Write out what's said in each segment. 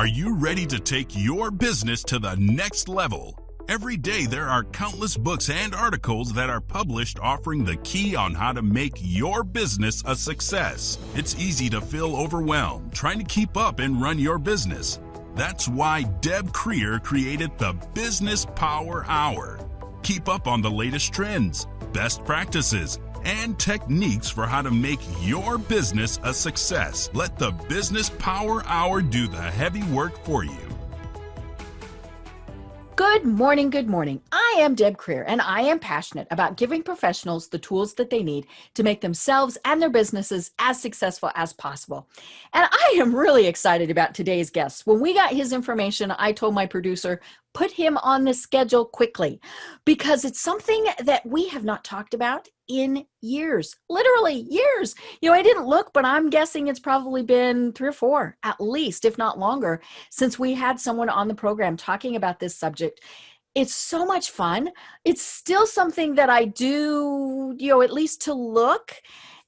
Are you ready to take your business to the next level? Every day there are countless books and articles that are published offering the key on how to make your business a success. It's easy to feel overwhelmed trying to keep up and run your business. That's why Deb Creer created the Business Power Hour. Keep up on the latest trends, best practices, and techniques for how to make your business a success. Let the Business Power Hour do the heavy work for you. Good morning, good morning. I am Deb Creer, and I am passionate about giving professionals the tools that they need to make themselves and their businesses as successful as possible. And I am really excited about today's guest. When we got his information, I told my producer, put him on the schedule quickly, because it's something that we have not talked about in years, literally years. I didn't look, but I'm guessing it's probably been 3 or 4, at least, if not longer, since we had someone on the program talking about this subject. It's so much fun. It's still something that I do, at least to look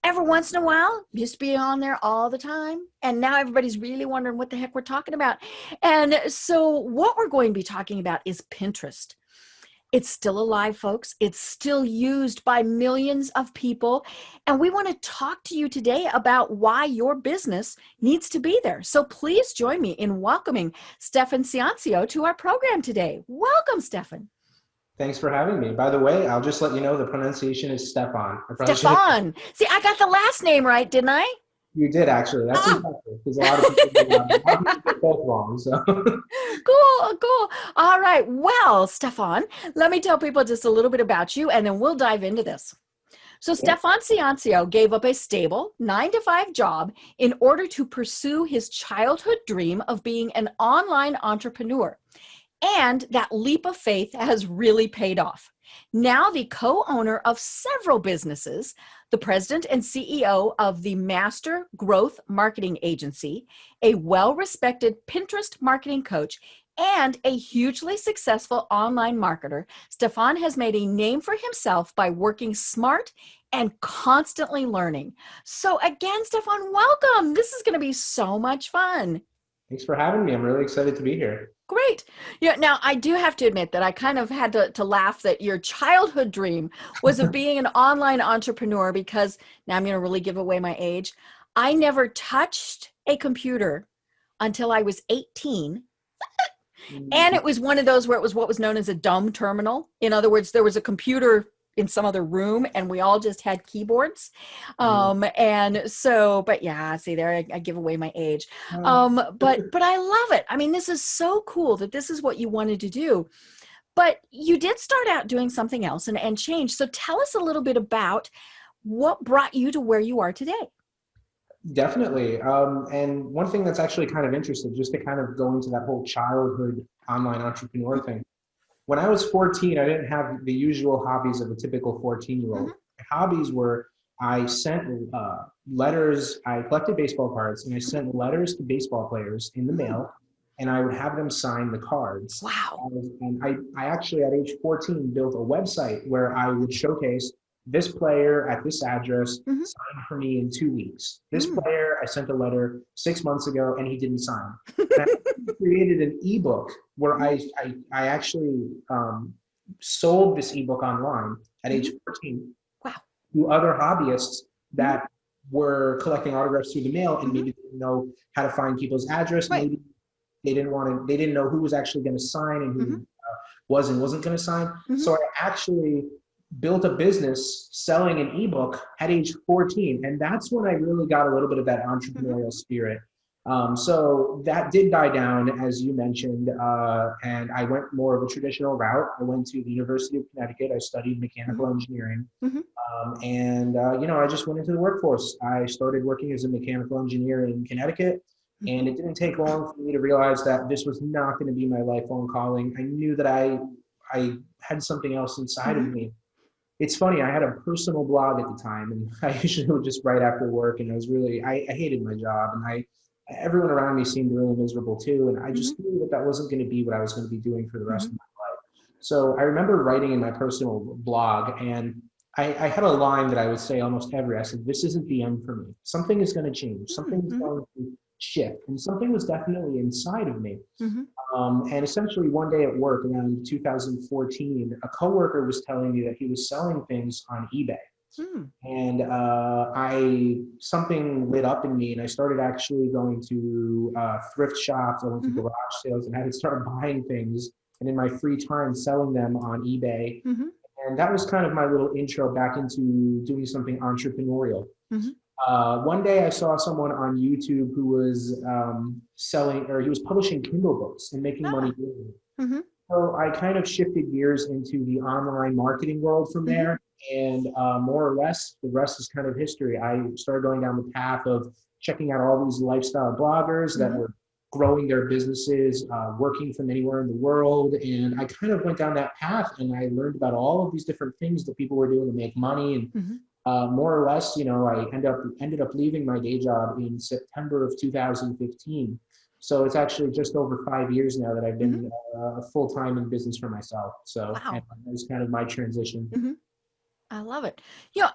every once in a while. Used to be on there all the time. And now everybody's really wondering what the heck we're talking about. And so what we're going to be talking about is Pinterest. It's still alive, folks. It's still used by millions of people. And we want to talk to you today about why your business needs to be there. So please join me in welcoming Stefan Ciancio to our program today. Welcome, Stefan. Thanks for having me. By the way, I'll just let you know the pronunciation is Stefan. Stefan. See, I got the last name right, didn't I? You did, actually. That's impressive, because a lot of people get both wrong. So. Cool. All right. Well, Stefan, let me tell people just a little bit about you, and then we'll dive into this. So Stefan Ciancio gave up a stable 9-to-5 job in order to pursue his childhood dream of being an online entrepreneur. And that leap of faith has really paid off. Now the co-owner of several businesses, the president and CEO of the Master Growth Marketing Agency, a well-respected Pinterest marketing coach, and a hugely successful online marketer, Stefan has made a name for himself by working smart and constantly learning. So again, Stefan, welcome. This is going to be so much fun. Thanks for having me. I'm really excited to be here. Great. Now, I do have to admit that I kind of had to laugh that your childhood dream was of being an online entrepreneur, because now I'm going to really give away my age. I never touched a computer until I was 18. And it was one of those where it was what was known as a dumb terminal. In other words, there was a computer in some other room and we all just had keyboards. And so, but yeah, see there, I give away my age. But I love it. I mean, this is so cool that this is what you wanted to do, but you did start out doing something else and change. So tell us a little bit about what brought you to where you are today. Definitely. And one thing that's actually kind of interesting, just to kind of go into that whole childhood online entrepreneur thing. When I was 14, I didn't have the usual hobbies of a typical 14-year-old. My hobbies were, I sent letters, I collected baseball cards, and I sent letters to baseball players in the mail, and I would have them sign the cards. Wow. And I actually, at age 14, built a website where I would showcase this player at this address signed for me in 2 weeks. This player, I sent a letter 6 months ago and he didn't sign. And I created an ebook where I actually sold this ebook online at age 14 to other hobbyists that were collecting autographs through the mail and maybe didn't know how to find people's address. Maybe they didn't know who was actually going to sign and who was and wasn't going to sign. So I actually built a business selling an ebook at age 14. And that's when I really got a little bit of that entrepreneurial spirit. So that did die down, as you mentioned, and I went more of a traditional route. I went to the University of Connecticut. I studied mechanical engineering. I just went into the workforce. I started working as a mechanical engineer in Connecticut. And it didn't take long for me to realize that this was not going to be my lifelong calling. I knew that I had something else inside of me. It's funny, I had a personal blog at the time, and I usually would just write after work, and I hated my job, and everyone around me seemed really miserable too, and I just knew that wasn't going to be what I was going to be doing for the rest of my life. So I remember writing in my personal blog, and I had a line that I would say almost every. I said, "This isn't the end for me. Something is going to change. Something is going to shift, and something was definitely inside of me. Mm-hmm. And essentially, one day at work around 2014, a coworker was telling me that he was selling things on eBay. Mm-hmm. And I something lit up in me, and I started actually going to thrift shops. I went to Mm-hmm. garage sales, and I had started buying things, and in my free time, selling them on eBay. Mm-hmm. And that was kind of my little intro back into doing something entrepreneurial. Mm-hmm. One day I saw someone on YouTube who was selling, or he was publishing Kindle books and making money Ah. doing it. Mm-hmm. So I kind of shifted gears into the online marketing world from Mm-hmm. there. And more or less, the rest is kind of history. I started going down the path of checking out all these lifestyle bloggers that Mm-hmm. were growing their businesses, working from anywhere in the world. And I kind of went down that path, and I learned about all of these different things that people were doing to make money. And Mm-hmm. more or less, I ended up leaving my day job in September of 2015. So it's actually just over 5 years now that I've Mm-hmm. been full time in business for myself. So and Wow. that was kind of my transition. Mm-hmm. I love it.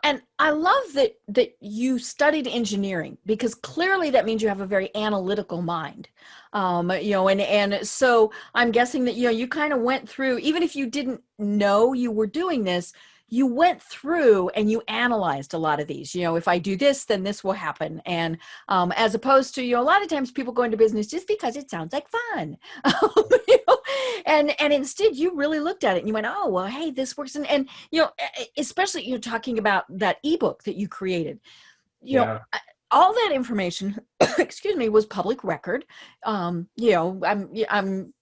And I love that you studied engineering, because clearly that means you have a very analytical mind. And so I'm guessing that, you kind of went through, even if you didn't know you were doing this, you went through and you analyzed a lot of these. If I do this, then this will happen. And as opposed to, a lot of times people go into business just because it sounds like fun. you know, and instead you really looked at it and you went, oh, well, hey, this works. And especially you're talking about that ebook that you created, Yeah. all that information, excuse me, was public record. I'm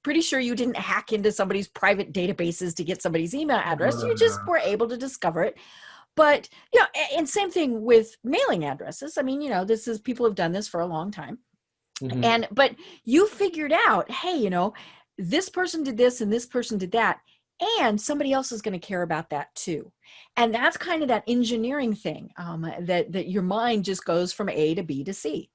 pretty sure you didn't hack into somebody's private databases to get somebody's email address. No, You just no. were able to discover it. But, and same thing with mailing addresses. I mean, this is, people have done this for a long time. Mm-hmm. But you figured out, hey, this person did this and this person did that, and somebody else is going to care about that too. And that's kind of that engineering thing, that your mind just goes from A to B to C.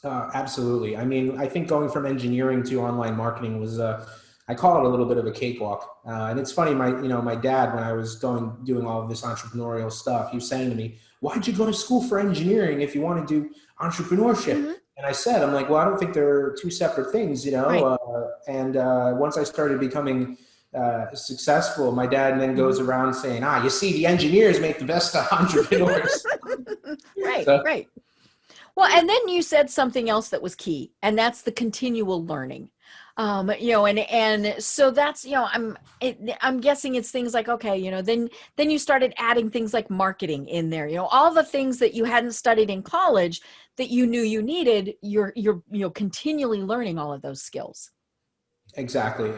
Absolutely. I mean, I think going from engineering to online marketing was, I call it a little bit of a cakewalk. And it's funny, my dad, when I was doing all of this entrepreneurial stuff, he was saying to me, why'd you go to school for engineering if you want to do entrepreneurship? Mm-hmm. And I said, I'm like, well, I don't think they're two separate things, Right. And once I started becoming successful, my dad then goes around saying, you see, the engineers make the best entrepreneurs. Right, So, right. Well, and then you said something else that was key, and that's the continual learning. And so that's, I'm guessing it's things like, okay, then you started adding things like marketing in there, all the things that you hadn't studied in college that you knew you needed, you're continually learning all of those skills. Exactly.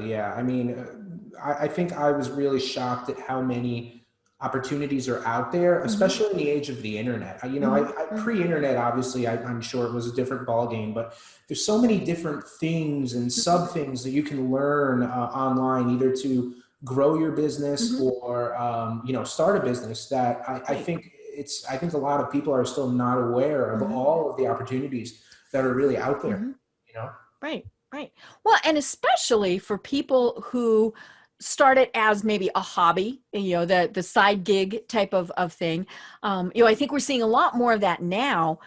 Yeah. I mean, I think I was really shocked at how many opportunities are out there, Mm-hmm. especially in the age of the internet. Mm-hmm. Pre-internet, obviously, I'm sure it was a different ballgame, but there's so many different things and sub things that you can learn online, either to grow your business Mm-hmm. or start a business. That I think I think a lot of people are still not aware of Mm-hmm. all of the opportunities that are really out there. Mm-hmm. You know. Right, right. Well, and especially for people who started as maybe a hobby, the side gig type of thing. I think we're seeing a lot more of that now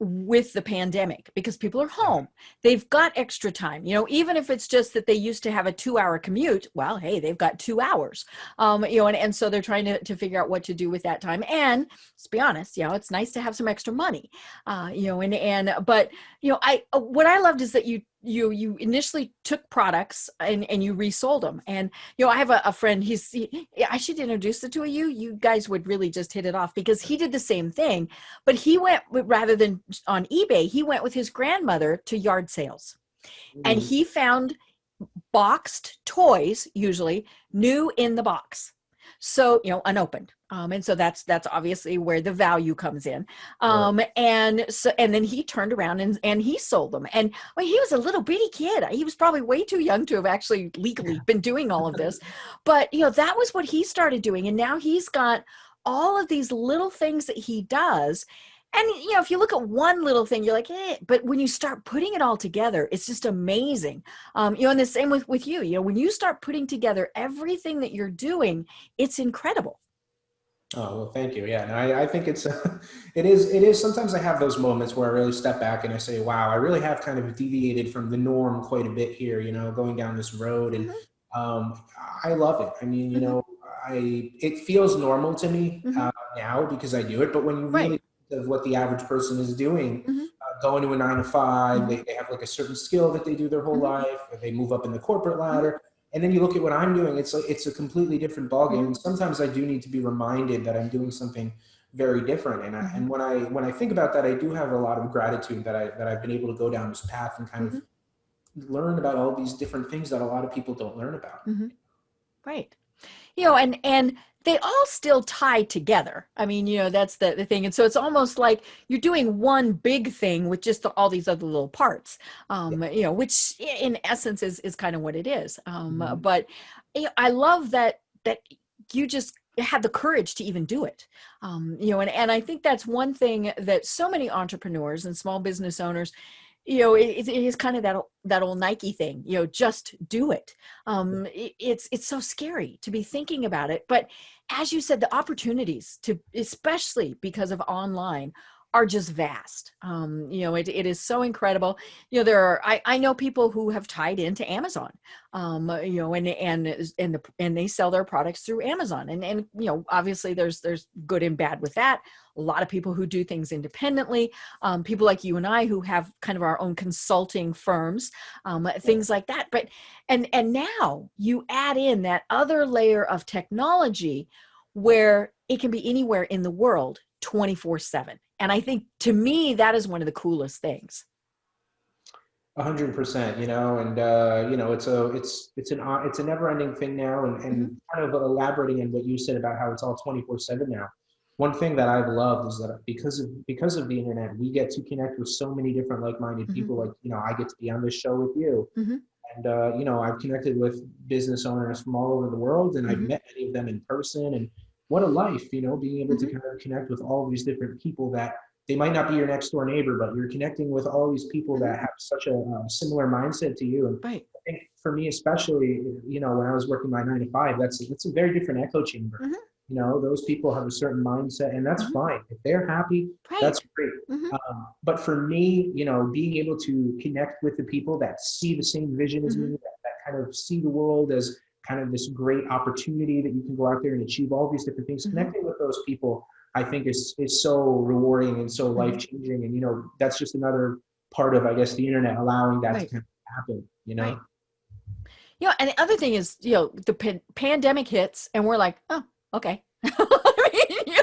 with the pandemic, because people are home. They've got extra time, even if it's just that they used to have a 2-hour commute. Well, hey, they've got 2 hours, and so they're trying to figure out what to do with that time. And let's be honest, it's nice to have some extra money, but what I loved is that you initially took products and you resold them. And, I have a friend, I should introduce the two of you. You guys would really just hit it off, because he did the same thing, but he went, rather than on eBay, he went with his grandmother to yard sales, and he found boxed toys, usually new in the box. So, unopened. And so that's obviously where the value comes in. And then he turned around and he sold them. And he was a little bitty kid. He was probably way too young to have actually legally been doing all of this. But, that was what he started doing. And now he's got all of these little things that he does. And, if you look at one little thing, you're like, but when you start putting it all together, it's just amazing. And the same with you, when you start putting together everything that you're doing, it's incredible. Oh, well, thank you. Yeah, and I think it's, it is, sometimes I have those moments where I really step back and I say, wow, I really have kind of deviated from the norm quite a bit here, going down this road. And Hmm. um, I love it. I mean, Hmm. it feels normal to me Hmm. now because I do it. But when you Right. really think of what the average person is doing, Hmm. going to a 9 to 5, Hmm. they have like a certain skill that they do their whole Hmm. life, or they move up in the corporate Hmm. ladder. And then you look at what I'm doing, it's like, it's a completely different ballgame. Hmm. And sometimes I do need to be reminded that I'm doing something very different. And Hmm. and when I think about that, I do have a lot of gratitude that I've been able to go down this path and kind of Hmm. learn about all these different things that a lot of people don't learn about. Hmm. Right. And they all still tie together. I mean, that's the thing. And so it's almost like you're doing one big thing with just all these other little parts, Yeah. which in essence is kind of what it is. Mhm. But I love that you just had the courage to even do it. And I think that's one thing that so many entrepreneurs and small business owners, it is kind of that old Nike thing, just do it. It's so scary to be thinking about it, but as you said, the opportunities to, especially because of online, are just vast. It is so incredible. I know people who have tied into Amazon, and they sell their products through Amazon, and obviously there's good and bad with that. A lot of people who do things independently, people like you and I who have kind of our own consulting firms, things like that. But and now you add in that other layer of technology where it can be anywhere in the world 24/7. And I think, to me, that is one of the coolest things. 100%, and it's a never-ending thing now, and Hmm. kind of elaborating on what you said about how it's all 24/7 now. One thing that I've loved is that because of the internet, we get to connect with so many different like-minded Hmm. people. Like, I get to be on this show with you, Hmm. and I've connected with business owners from all over the world, and I've Hmm. met many of them in person. And what a life, being able to Hmm. kind of connect with all these different people that they might not be your next door neighbor, but you're connecting with all these people Hmm. that have such a similar mindset to you. And Right. I think for me, especially, when I was working my 9 to 5, that's a very different echo chamber. Hmm. Those people have a certain mindset, and that's Hmm. fine. If they're happy, that's Right. great. Hmm. But for me, being able to connect with the people that see the same vision as me, Hmm. that kind of see the world as kind of this great opportunity that you can go out there and achieve all these different things, Hmm. connecting with those people, I think is so rewarding and so life Hmm. changing. And that's just another part of, I guess, the internet allowing that to Right. kind of happen. Right. And the other thing is, the pandemic hits and we're like, oh, okay. I mean,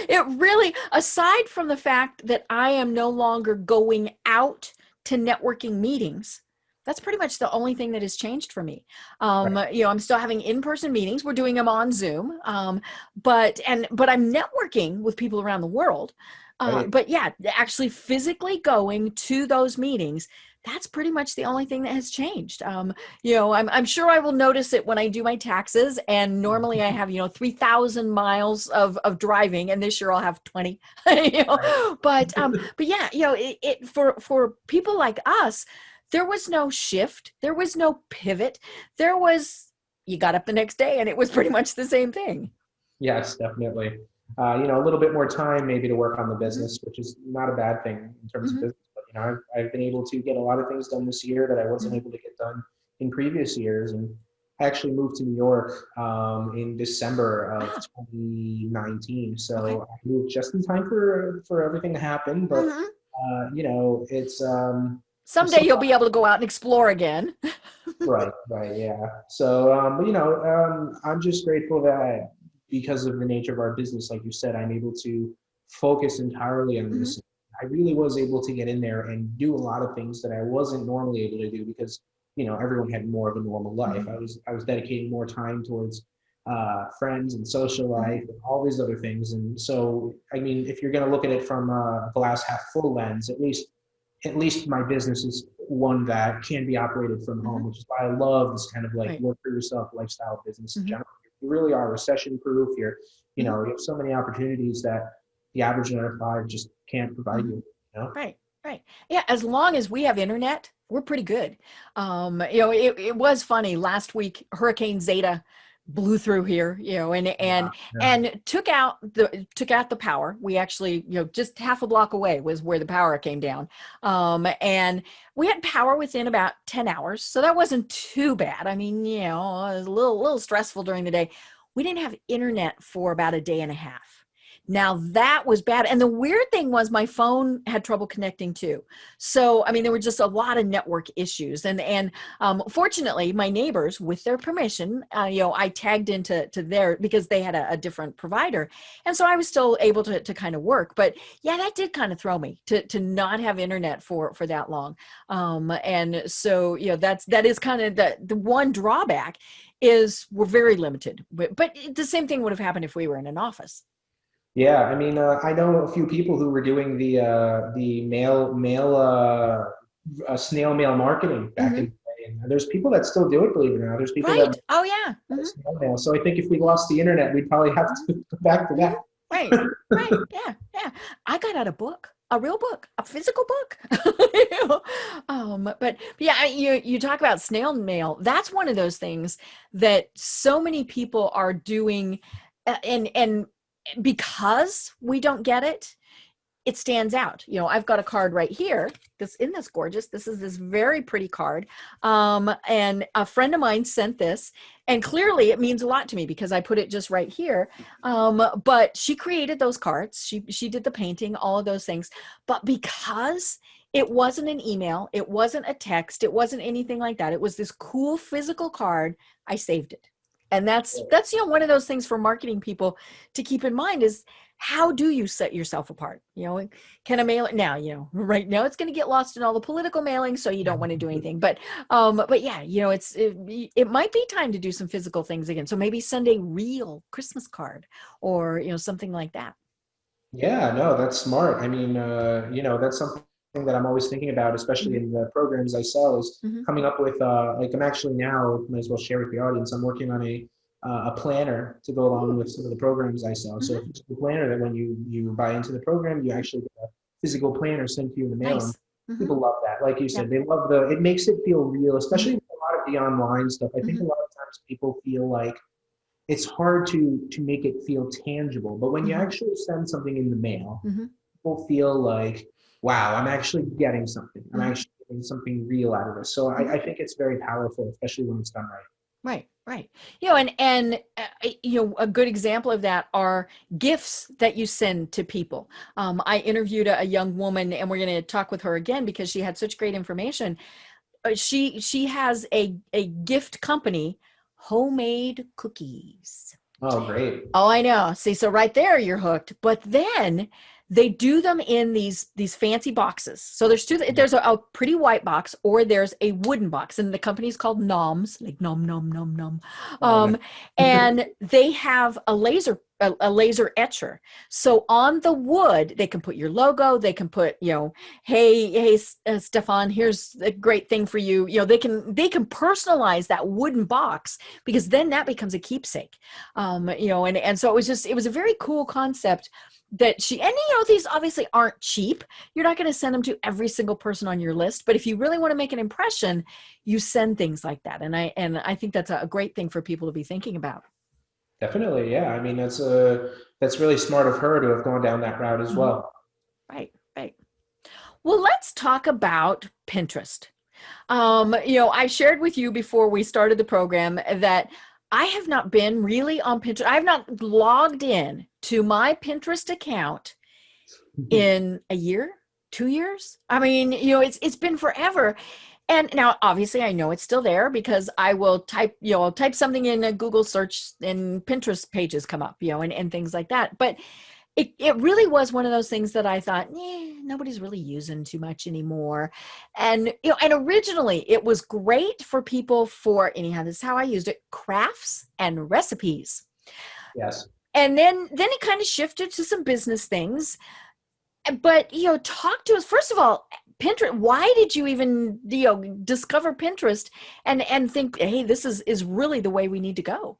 it really, aside from the fact that I am no longer going out to networking meetings, that's pretty much the only thing that has changed for me. Right. I'm still having in-person meetings. We're doing them on Zoom. But I'm networking with people around the world. Right. But yeah, actually physically going to those meetings, that's pretty much the only thing that has changed. I'm sure I will notice it when I do my taxes. And normally I have, 3,000 miles of driving, and this year I'll have 20, Right. but yeah, for people like us, there was no shift. There was no pivot. You got up the next day and it was pretty much the same thing. Yes, definitely. A little bit more time maybe to work on the Hmm. business, which is not a bad thing in terms of Hmm. business. But I've been able to get a lot of things done this year that I wasn't Hmm. able to get done in previous years. And I actually moved to New York in December of Ah, 2019. okay. So I moved just in time for everything to happen. But Hmm. it's Someday so you'll be able to go out and explore again. right, right, yeah. So, but I'm just grateful that because of the nature of our business, like you said, I'm able to focus entirely on Hmm. this. I really was able to get in there and do a lot of things that I wasn't normally able to do because, everyone had more of a normal life. Hmm. I was dedicating more time towards friends and social Hmm. life and all these other things. And so, I mean, if you're going to look at it from a glass half full lens, at least my business is one that can be operated from Hmm. home, which is why I love this kind of like Right. work for yourself lifestyle business in Hmm. general. You really are recession proof. Hmm. You have so many opportunities that the average 9 to 5 just can't provide Hmm. you, you know? Right. Right. Yeah. As long as we have internet, we're pretty good. It was funny last week. Hurricane Zeta blew through here, and Yeah. took out the power. We actually, just half a block away was where the power came down. And we had power within about 10 hours. So that wasn't too bad. I mean, it was a little stressful during the day. We didn't have internet for about a day and a half. Now that was bad. And the weird thing was my phone had trouble connecting too. So, I mean, there were just a lot of network issues. And fortunately, my neighbors, with their permission, I tagged into their, because they had a different provider. And so I was still able to kind of work. But yeah, that did kind of throw me to not have internet for that long. And so, that is kind of the one drawback is we're very limited. But the same thing would have happened if we were in an office. Yeah, I mean, I know a few people who were doing the snail mail marketing back in the day, and there's people that still do it. Believe it or not, there's people Right. that Oh, yeah. snail mail. So I think if we lost the internet, we'd probably have to go back to that. Right. Right. Yeah. Yeah. I got out a book, a real book, a physical book. But yeah, you talk about snail mail. That's one of those things that so many people are doing, and because we don't get it, it stands out. I've got a card right here. Isn't this gorgeous? This is this very pretty card. And a friend of mine sent this, and clearly it means a lot to me because I put it just right here. But she created those cards. She did the painting, all of those things. But because it wasn't an email, it wasn't a text, it wasn't anything like that. It was this cool physical card. I saved it. And that's one of those things for marketing people to keep in mind is, how do you set yourself apart? Can a mailer now, right now it's going to get lost in all the political mailing, so you don't want to do anything. But yeah, it might be time to do some physical things again. So maybe send a real Christmas card or, something like that. Yeah, no, that's smart. I mean, that's something that I'm always thinking about, especially in the programs I sell, is coming up with like I'm actually now, might as well share with the audience. I'm working on a planner to go along with some of the programs I sell. So it's a planner that when you buy into the program, you actually get a physical planner sent to you in the mail. Nice. People love that. Like you said, they love it makes it feel real, especially with a lot of the online stuff. I think a lot of times people feel like it's hard to make it feel tangible. But when you actually send something in the mail, people feel like, wow, I'm actually getting something. I'm actually getting something real out of this. So I think it's very powerful, especially when it's done right. Right. Right. And a good example of that are gifts that you send to people. I interviewed a young woman, and we're going to talk with her again because she had such great information. She has a gift company, homemade cookies. Oh, great. Oh, I know. See, so right there you're hooked. But then they do them in these fancy boxes. So there's there's a pretty white box, or there's a wooden box, and the company's called Noms, like nom nom nom nom. And they have a laser etcher. So on the wood, they can put your logo. They can put, hey, Stefan, here's a great thing for you. They can personalize that wooden box, because then that becomes a keepsake. And so it was a very cool concept that these obviously aren't cheap. You're not going to send them to every single person on your list, but if you really want to make an impression, you send things like that. And I think that's a great thing for people to be thinking about. Definitely. Yeah. I mean, that's really smart of her to have gone down that route as well. Right. Right. Well, let's talk about Pinterest. I shared with you before we started the program that I have not been really on Pinterest. I have not logged in to my Pinterest account in a year, 2 years. I mean, it's been forever. And now, obviously, I know it's still there because I will type, I'll type something in a Google search and Pinterest pages come up, and things like that. But it really was one of those things that I thought, nobody's really using too much anymore. And, and originally it was great for people anyhow, this is how I used it, crafts and recipes. Yes. And then it kind of shifted to some business things. But, talk to us, first of all, Pinterest, why did you even, discover Pinterest and think, hey, this is really the way we need to go?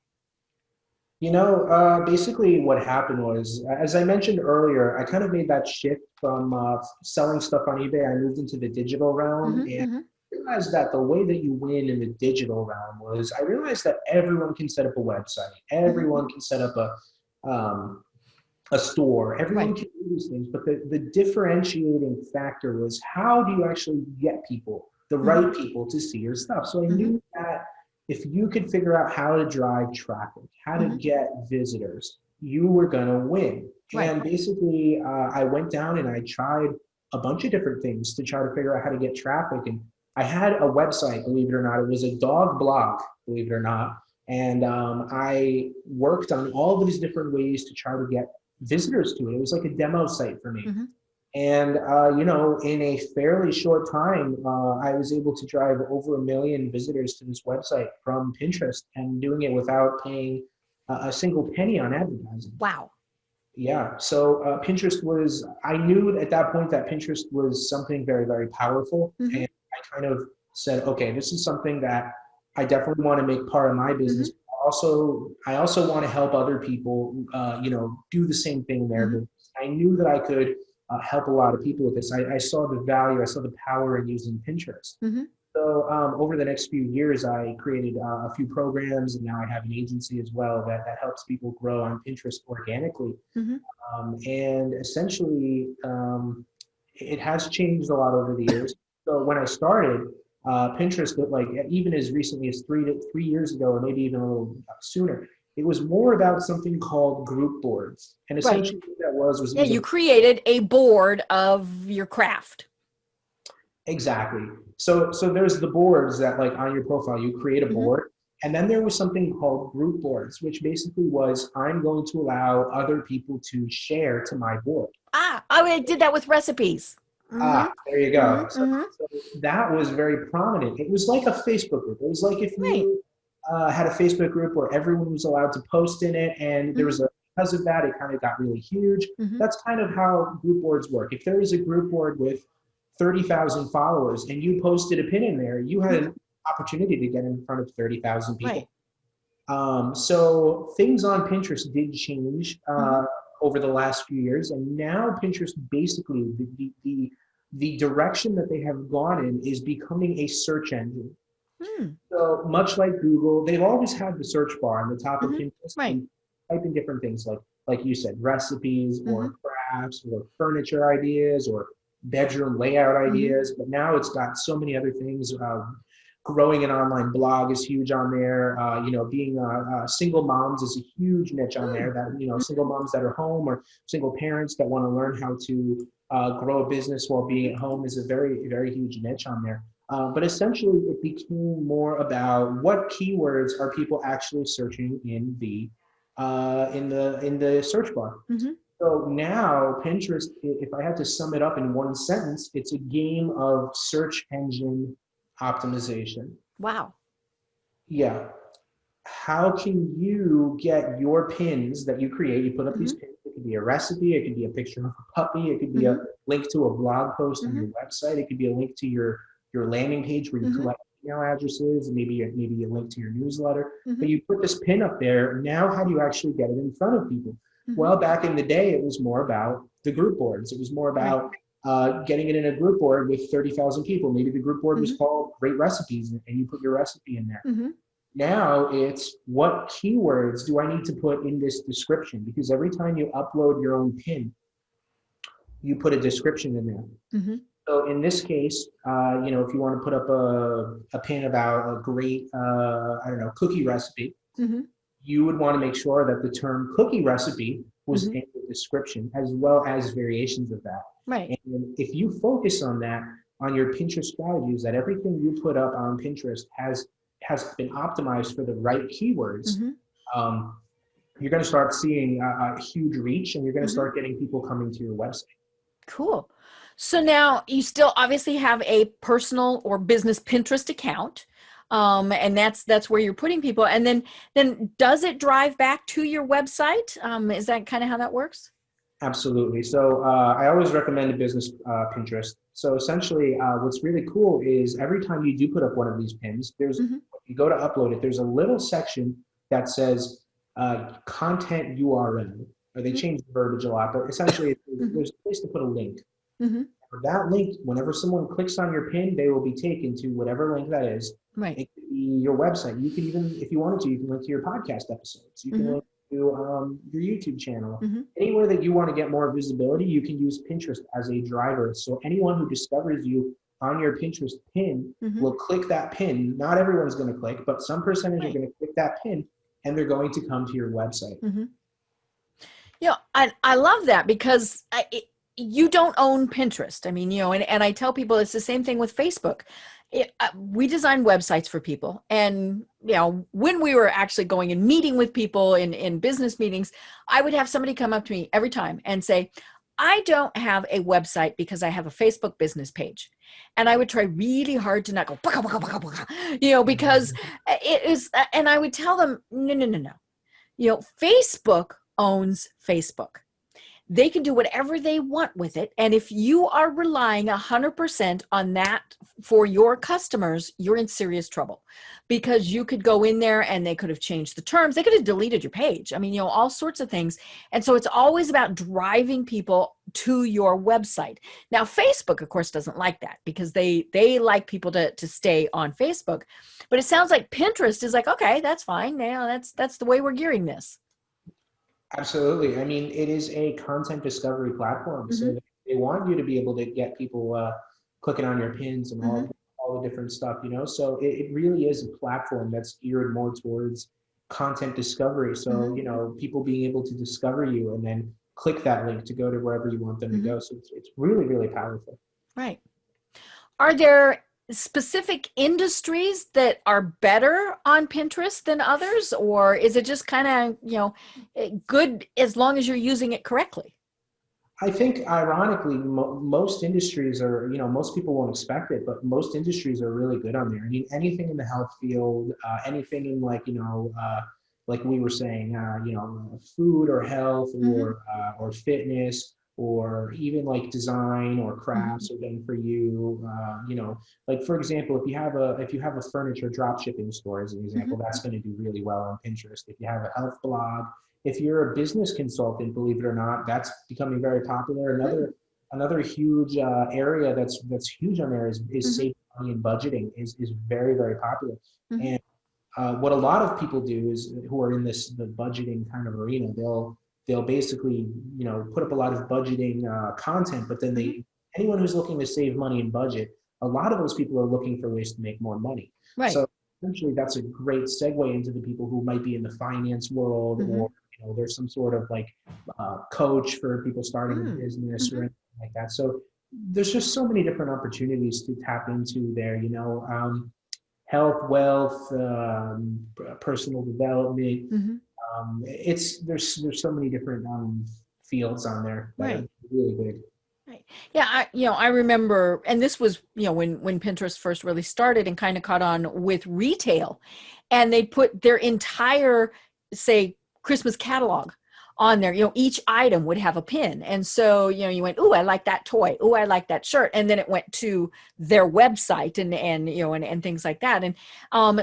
Basically what happened was, as I mentioned earlier, I kind of made that shift from selling stuff on eBay. I moved into the digital realm, and realized that the way that you win in the digital realm was I realized that everyone can set up a website, everyone can set up a store, everyone Right. can do these things, but the differentiating factor was how do you actually get people, the right people, to see your stuff? So I knew that if you could figure out how to drive traffic, how to get visitors, you were gonna win. Right. And basically, I went down and I tried a bunch of different things to try to figure out how to get traffic. And I had a website, believe it or not. It was a dog blog, believe it or not. And I worked on all these different ways to try to get visitors to it. It was like a demo site for me. And, in a fairly short time, I was able to drive over 1 million visitors to this website from Pinterest and doing it without paying a single penny on advertising. Wow. Yeah. So I knew at that point that Pinterest was something very, very powerful. And I kind of said, okay, this is something that I definitely want to make part of my business. I also want to help other people, do the same thing there. But I knew that I could help a lot of people with this. I saw the value, I saw the power in using Pinterest. So over the next few years, I created a few programs, and now I have an agency as well that helps people grow on Pinterest organically. And essentially, it has changed a lot over the years. So when I started, Pinterest, like even as recently as three years ago, or maybe even a little sooner, it was more about something called group boards. And essentially what that was Yeah, you created a board of your craft. Exactly. So there's the boards that, like, on your profile, you create a board. And then there was something called group boards, which basically was, I'm going to allow other people to share to my board. I did that with recipes. There you go. So that was very prominent. It was like a Facebook group. It was like if you had a Facebook group where everyone was allowed to post in it, and there was because of that, it kind of got really huge. That's kind of how group boards work. If there was a group board with 30,000 followers and you posted a pin in there, you had an opportunity to get in front of 30,000 people. So things on Pinterest did change over the last few years, and now Pinterest basically the direction that they have gone in is becoming a search engine. So much like Google, they've always had the search bar on the top of Pinterest. And type in different things like you said, recipes or crafts or furniture ideas or bedroom layout ideas. But now it's got so many other things. Growing an online blog is huge on there. Being single moms is a huge niche on there. That single moms that are home, or single parents that want to learn how to grow a business while being at home, is a very, very huge niche on there. But essentially, it became more about what keywords are people actually searching in the search bar. So now Pinterest, if I had to sum it up in one sentence, it's a game of search engine optimization. Wow. Yeah. How can you get your pins that you create? You put up these pins. It could be a recipe. It could be a picture of a puppy. It could be a link to a blog post on your website. It could be a link to your landing page where you collect email addresses, and maybe a link to your newsletter. But you put this pin up there. Now, how do you actually get it in front of people? Well, back in the day, it was more about the group boards. It was more about getting it in a group board with 30,000 people. Maybe the group board was called Great Recipes, and you put your recipe in there. Now it's, what keywords do I need to put in this description? Because every time you upload your own pin, you put a description in there. So in this case, if you want to put up a pin about a great, cookie recipe, you would want to make sure that the term cookie recipe was in the description, as well as variations of that. And if you focus on that, on your Pinterest strategies, that everything you put up on Pinterest has been optimized for the right keywords, you're going to start seeing a huge reach, and you're going to start getting people coming to your website. Cool. So now you still obviously have a personal or business Pinterest account. And that's where you're putting people. And then does it drive back to your website? Is that kind of how that works? Absolutely. So I always recommend a business Pinterest. So essentially, what's really cool is every time you do put up one of these pins, you go to upload it, there's a little section that says content URL. Or they change the verbiage a lot, but essentially there's a place to put a link. That link, whenever someone clicks on your pin, they will be taken to whatever link that is. Right. It could be your website. You could even, if you wanted to, you can link to your podcast episodes. You can link to your YouTube channel. Anywhere that you want to get more visibility, you can use Pinterest as a driver. So anyone who discovers you on your Pinterest pin will click that pin. Not everyone's going to click, but some percentage are going to click that pin, and they're going to come to your website. I love that because you don't own Pinterest. I mean, and I tell people it's the same thing with Facebook. We design websites for people. And, when we were actually going and meeting with people in business meetings, I would have somebody come up to me every time and say, I don't have a website because I have a Facebook business page. And I would try really hard to not go, baka, baka, baka, baka, because it is, and I would tell them, no. Facebook owns Facebook. They can do whatever they want with it. And if you are relying 100% on that for your customers, you're in serious trouble, because you could go in there and they could have changed the terms. They could have deleted your page. I mean, all sorts of things. And so it's always about driving people to your website. Now, Facebook, of course, doesn't like that, because they like people to stay on Facebook. But it sounds like Pinterest is like, okay, that's fine. That's the way we're gearing this. Absolutely. I mean, it is a content discovery platform. So they want you to be able to get people clicking on your pins and all the different stuff, So it really is a platform that's geared more towards content discovery. So, people being able to discover you and then click that link to go to wherever you want them to go. So it's really, really powerful. Right. Are there specific industries that are better on Pinterest than others, or is it just kind of, good as long as you're using it correctly? I think, ironically, most industries are, most people won't expect it, but most industries are really good on there. I mean, anything in the health field, anything in like we were saying, food or health or fitness, or even like design or crafts are done for you. Like for example, if you have a furniture drop shipping store, as an example, that's going to do really well on Pinterest. If you have a health blog, if you're a business consultant, believe it or not, that's becoming very popular. Another huge area that's huge on there is saving money and budgeting is very, very popular. And what a lot of people do is, who are in the budgeting kind of arena, they'll basically, put up a lot of budgeting content, but then anyone who's looking to save money and budget, a lot of those people are looking for ways to make more money. Right. So essentially that's a great segue into the people who might be in the finance world, or, there's some sort of like coach for people starting a business or anything like that. So there's just so many different opportunities to tap into there, health, wealth, personal development. There's so many different fields on there that are really big. Right. Yeah. I remember, and this was, when Pinterest first really started and kind of caught on with retail, and they put their entire, say, Christmas catalog on there. Each item would have a pin. And so, you went, "Ooh, I like that toy. Ooh, I like that shirt." And then it went to their website and things like that. And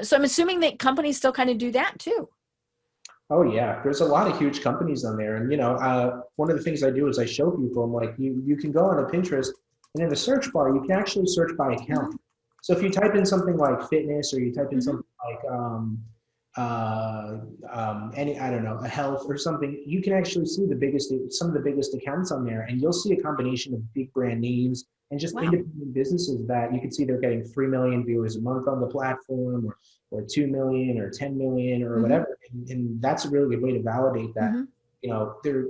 so I'm assuming that companies still kind of do that too. Oh yeah, there's a lot of huge companies on there, and one of the things I do is I show people, I'm like, you can go on a Pinterest, and in the search bar you can actually search by account. So if you type in something like fitness, or you type in something like a health or something, you can actually see some of the biggest accounts on there, and you'll see a combination of big brand names and just independent businesses that you can see they're getting 3 million viewers a month on the platform, or 2 million or 10 million or whatever. And that's a really good way to validate that,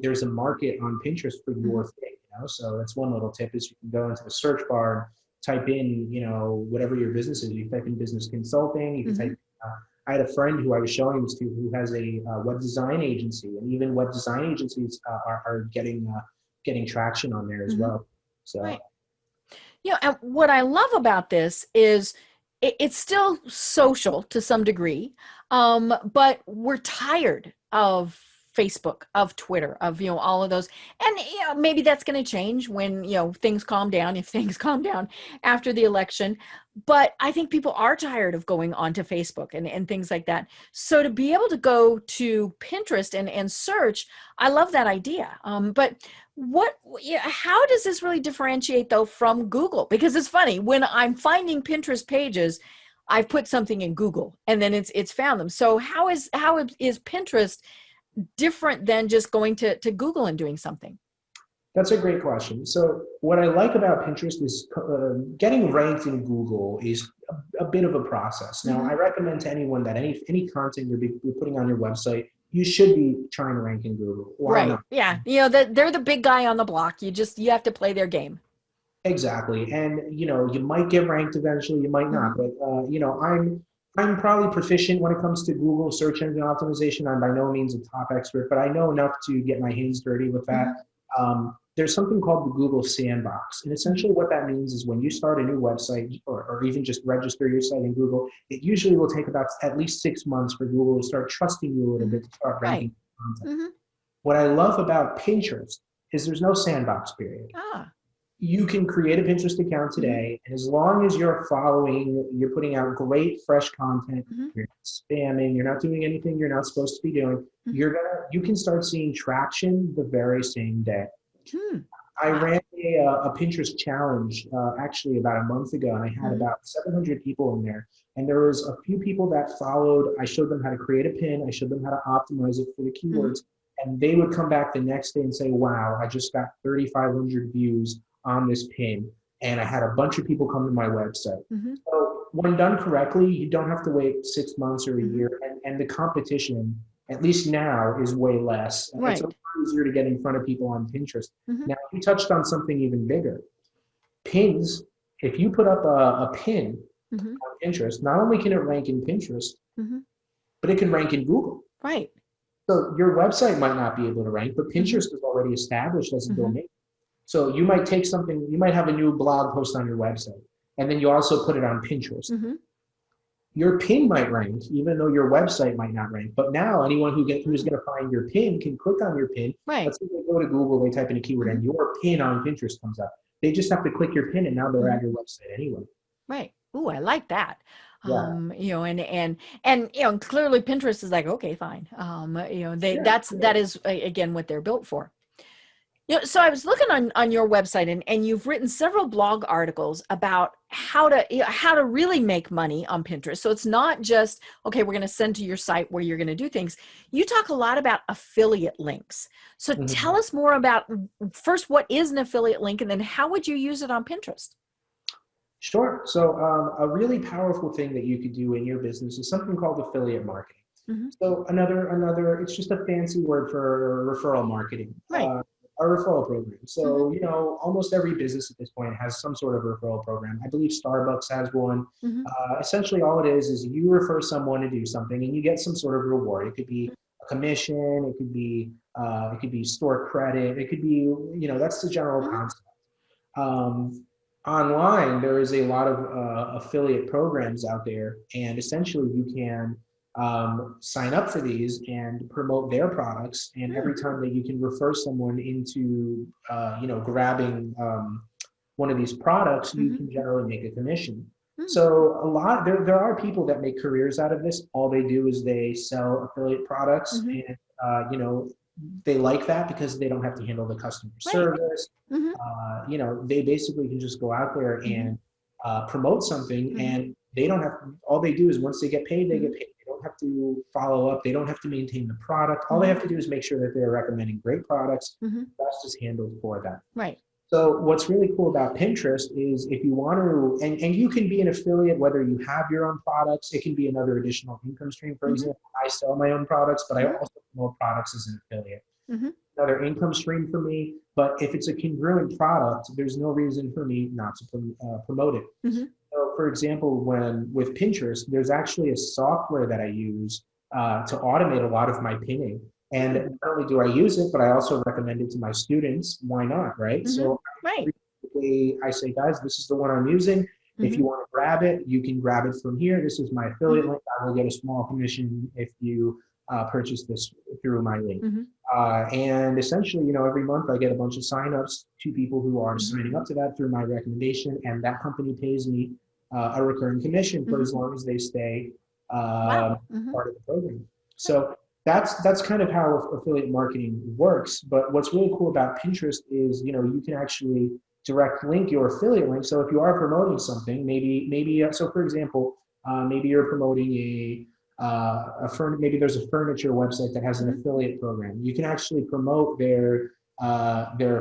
there's a market on Pinterest for your thing, So that's one little tip, is you can go into the search bar, type in, whatever your business is. You can type in business consulting, you can type, I had a friend who I was showing this to, who has a web design agency, and even web design agencies are getting traction on there as well. So. Right. And what I love about this is it's still social to some degree, but we're tired of Facebook, of Twitter, of, all of those. And, maybe that's going to change when, things calm down, if things calm down after the election. But I think people are tired of going onto Facebook and things like that. So to be able to go to Pinterest and search, I love that idea. But how does this really differentiate though from Google? Because it's funny, when I'm finding Pinterest pages, I've put something in Google and then it's found them. So how is Pinterest different than just going to Google and doing something? That's a great question. So what I like about Pinterest is getting ranked in Google is a bit of a process. Now, I recommend to anyone that any content you're putting on your website, you should be trying to rank in Google. Why right. not? Yeah. They're the big guy on the block. You have to play their game. Exactly. And, you might get ranked eventually, you might not. But, I'm probably proficient when it comes to Google search engine optimization. I'm by no means a top expert, but I know enough to get my hands dirty with that. There's something called the Google Sandbox. And essentially what that means is when you start a new website or even just register your site in Google, it usually will take about at least 6 months for Google to start trusting you a little bit to start ranking content. What I love about Pinterest is there's no sandbox period. You can create a Pinterest account today, and as long as you're putting out great, fresh content, you're not spamming, you're not doing anything you're not supposed to be doing, you can start seeing traction the very same day. I ran a Pinterest challenge actually about a month ago, and I had about 700 people in there. And there was a few people that followed. I showed them how to create a pin. I showed them how to optimize it for the keywords. And they would come back the next day and say, wow, I just got 3,500 views on this pin. And I had a bunch of people come to my website. So when done correctly, you don't have to wait 6 months or a year. And the competition, at least now, is way less. Right. It's a lot easier to get in front of people on Pinterest. Now, you touched on something even bigger. Pins, if you put up a pin on Pinterest, not only can it rank in Pinterest, but it can rank in Google. Right. So your website might not be able to rank, but Pinterest is already established as a domain. So you might take something, you might have a new blog post on your website, and then you also put it on Pinterest. Your pin might rank, even though your website might not rank. But now anyone who's going to find your pin can click on your pin. Right. Let's say they go to Google, they type in a keyword, and your pin on Pinterest comes up. They just have to click your pin, and now they're at your website anyway. Right. Ooh, I like that. Yeah. And clearly Pinterest is like, okay, fine. That is again what they're built for. So I was looking on your website and you've written several blog articles about how to really make money on Pinterest. So it's not just, okay, we're going to send to your site where you're going to do things. You talk a lot about affiliate links. So tell us more about, first, what is an affiliate link, and then how would you use it on Pinterest? Sure. So a really powerful thing that you could do in your business is something called affiliate marketing. So another, it's just a fancy word for referral marketing. Right. A referral program. So, almost every business at this point has some sort of referral program. I believe Starbucks has one. Essentially all it is you refer someone to do something and you get some sort of reward. It could be a commission, it could be store credit, it could be, that's the general concept. Online, there is a lot of affiliate programs out there, and essentially you can sign up for these and promote their products. And every time that you can refer someone into, grabbing one of these products, you can generally make a commission. So there are people that make careers out of this. All they do is they sell affiliate products, and they like that because they don't have to handle the customer service. They basically can just go out there and promote something, and they don't have. All they do is once they get paid, they get paid. They don't have to follow up. They don't have to maintain the product. All they have to do is make sure that they're recommending great products. That's just handled for them. Right. So what's really cool about Pinterest is if you want to, and you can be an affiliate whether you have your own products. It can be another additional income stream. For example, I sell my own products, but I also promote products as an affiliate. Another income stream for me. But if it's a congruent product, there's no reason for me not to promote it. So for example, with Pinterest, there's actually a software that I use to automate a lot of my pinning. And not only do I use it, but I also recommend it to my students. Why not, right? So I say, guys, this is the one I'm using. If you want to grab it, you can grab it from here. This is my affiliate link. I will get a small commission if you purchase this through my link. Mm-hmm. And essentially, every month I get a bunch of signups to people who are Mm-hmm. signing up to that through my recommendation, and that company pays me a recurring commission for as long as they stay Wow. Mm-hmm. part of the program. So that's kind of how affiliate marketing works. But what's really cool about Pinterest is, you can actually direct link your affiliate link. So if you are promoting something, maybe so for example, maybe you're promoting maybe there's a furniture website that has an affiliate program. You can actually promote their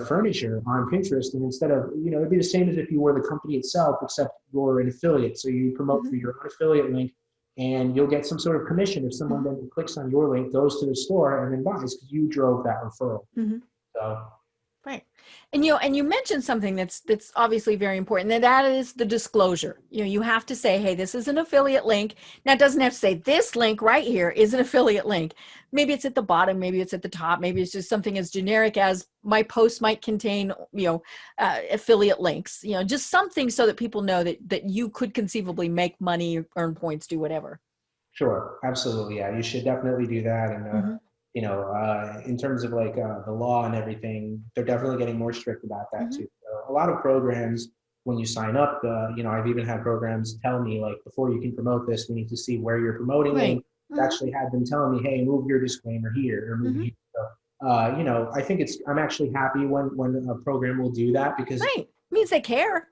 furniture on Pinterest, and instead of, it'd be the same as if you were the company itself, except you're an affiliate. So you promote through your own affiliate link, and you'll get some sort of commission if someone then clicks on your link, goes to the store, and then buys because you drove that referral. So. Right. And you mentioned something that's obviously very important, and that is the disclosure. You have to say, hey, this is an affiliate link. Now, it doesn't have to say this link right here is an affiliate link. Maybe it's at the bottom, maybe it's at the top, maybe it's just something as generic as my post might contain, affiliate links, just something so that people know that you could conceivably make money, earn points, do whatever. Sure, absolutely. Yeah, you should definitely do that. And in terms of like the law and everything, they're definitely getting more strict about that too. So a lot of programs, when you sign up, I've even had programs tell me, like, before you can promote this, we need to see where you're promoting it. I've actually had them telling me, hey, move your disclaimer here or move it here. So, I think I'm actually happy when a program will do that, because it means they care.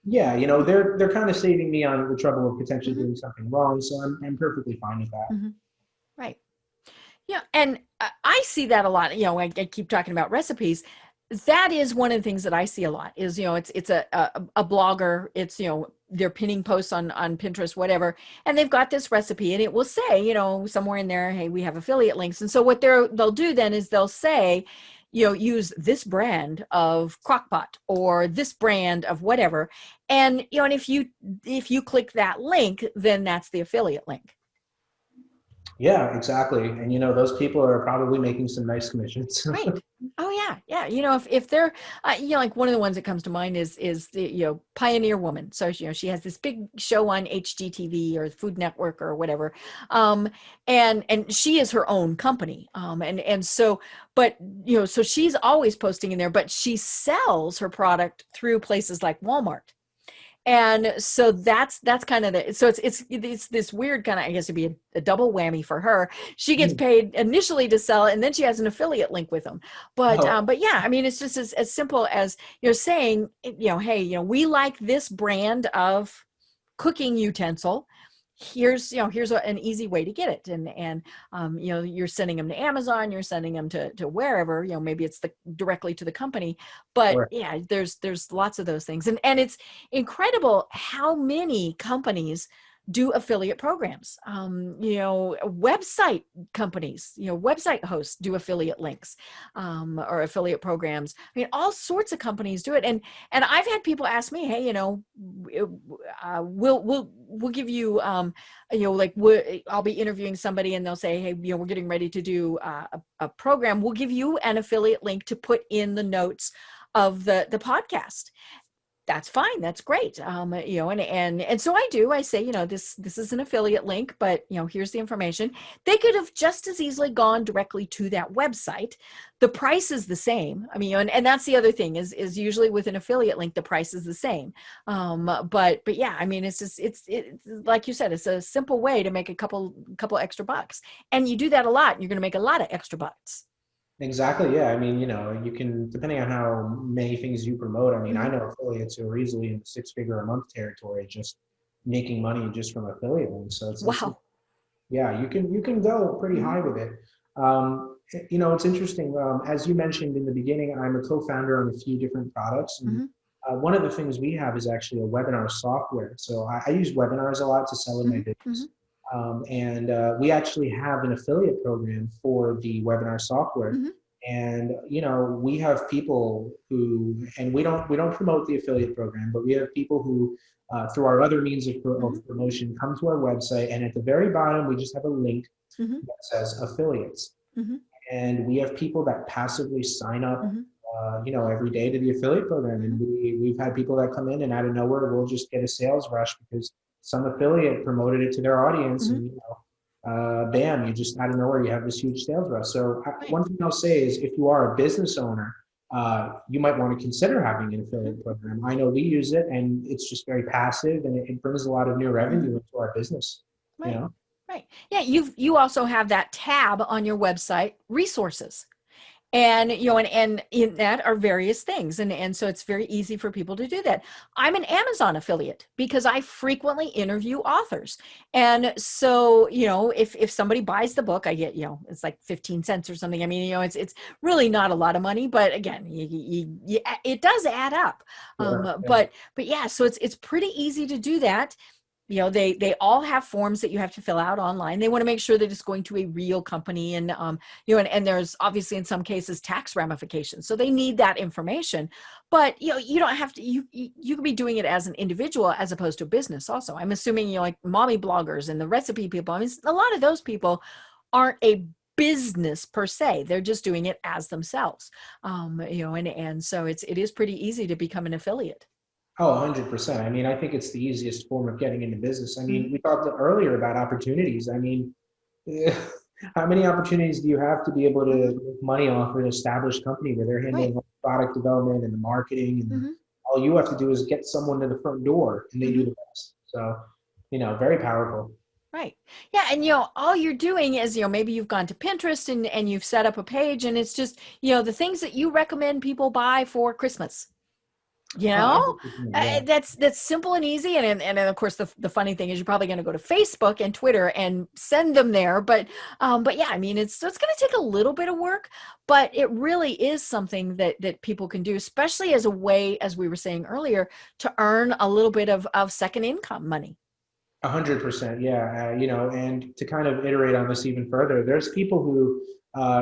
Yeah, they're kind of saving me on the trouble of potentially doing something wrong. So I'm perfectly fine with that. Right. Yeah. And I see that a lot. I keep talking about recipes. That is one of the things that I see a lot is, it's a blogger. It's, they're pinning posts on Pinterest, whatever. And they've got this recipe and it will say, somewhere in there, hey, we have affiliate links. And so what they'll do then is they'll say, use this brand of crockpot or this brand of whatever. And, and if you click that link, then that's the affiliate link. Yeah, exactly. And those people are probably making some nice commissions. Right. Oh yeah. Yeah. If they're, like one of the ones that comes to mind is the, Pioneer Woman. So, she has this big show on HGTV or Food Network or whatever. And she is her own company. And so, but, so she's always posting in there, but she sells her product through places like Walmart. And so that's kind of it's this weird kind of, I guess it'd be a double whammy for her. She gets paid initially to sell it, and then she has an affiliate link with them. But yeah, I mean, it's just as simple as, saying, hey, we like this brand of cooking utensil. Here's an easy way to get it. And you're sending them to Amazon, you're sending them to wherever, maybe it's directly to the company, but yeah, there's lots of those things. And it's incredible how many companies do affiliate programs. Website companies, website hosts do affiliate links, or affiliate programs. I mean, all sorts of companies do it. And I've had people ask me, hey, we'll give you, I'll be interviewing somebody and they'll say, hey, we're getting ready to do a program. We'll give you an affiliate link to put in the notes of the podcast. That's fine. That's great. And so I say, this is an affiliate link, but here's the information. They could have just as easily gone directly to that website. The price is the same. I mean, and that's the other thing is usually with an affiliate link, the price is the same. But yeah, I mean, it's like you said, it's a simple way to make a couple extra bucks, and you do that a lot, and you're going to make a lot of extra bucks. Exactly. Yeah. I mean, you can, depending on how many things you promote. I mean, I know affiliates who are easily in the 6-figure-a-month territory, just making money just from affiliate links. So wow. Yeah, you can go pretty high with it. It's interesting. As you mentioned in the beginning, I'm a co-founder on a few different products. And one of the things we have is actually a webinar software. So I use webinars a lot to sell in my business. And we actually have an affiliate program for the webinar software. And we have people who, and we don't promote the affiliate program, but we have people who through our other means of promotion come to our website, and at the very bottom we just have a link that says affiliates. And we have people that passively sign up every day to the affiliate program. And we've had people that come in and out of nowhere we'll just get a sales rush because some affiliate promoted it to their audience. And bam, you just out of nowhere, you have this huge sales rush. So one thing I'll say is if you are a business owner, you might want to consider having an affiliate program. I know we use it and it's just very passive and it brings a lot of new revenue into our business, you know? Right. Yeah. You also have that tab on your website, resources. And, and in that are various things. And so it's very easy for people to do that. I'm an Amazon affiliate because I frequently interview authors. And so, if somebody buys the book, I get, it's like 15 cents or something. I mean, it's really not a lot of money, but again, it does add up. But yeah, so it's pretty easy to do that. They all have forms that you have to fill out online. They want to make sure that it's going to a real company, and and there's obviously in some cases tax ramifications, so they need that information. But you don't have to. You can be doing it as an individual as opposed to a business. Also, I'm assuming like mommy bloggers and the recipe people. I mean, a lot of those people aren't a business per se. They're just doing it as themselves. And so it is pretty easy to become an affiliate. Oh, 100%. I mean, I think it's the easiest form of getting into business. I mean, we talked earlier about opportunities. I mean, how many opportunities do you have to be able to make money off an established company where they're handling product development and the marketing, and all you have to do is get someone to the front door and they do the rest. So, very powerful. Right. Yeah. And, all you're doing is, maybe you've gone to Pinterest and you've set up a page, and it's just, the things that you recommend people buy for Christmas. That's simple and easy. And of course, the funny thing is you're probably going to go to Facebook and Twitter and send them there. But yeah, I mean, it's going to take a little bit of work, but it really is something that people can do, especially as a way, as we were saying earlier, to earn a little bit of second income money. 100%. Yeah. And to kind of iterate on this even further, there's people who,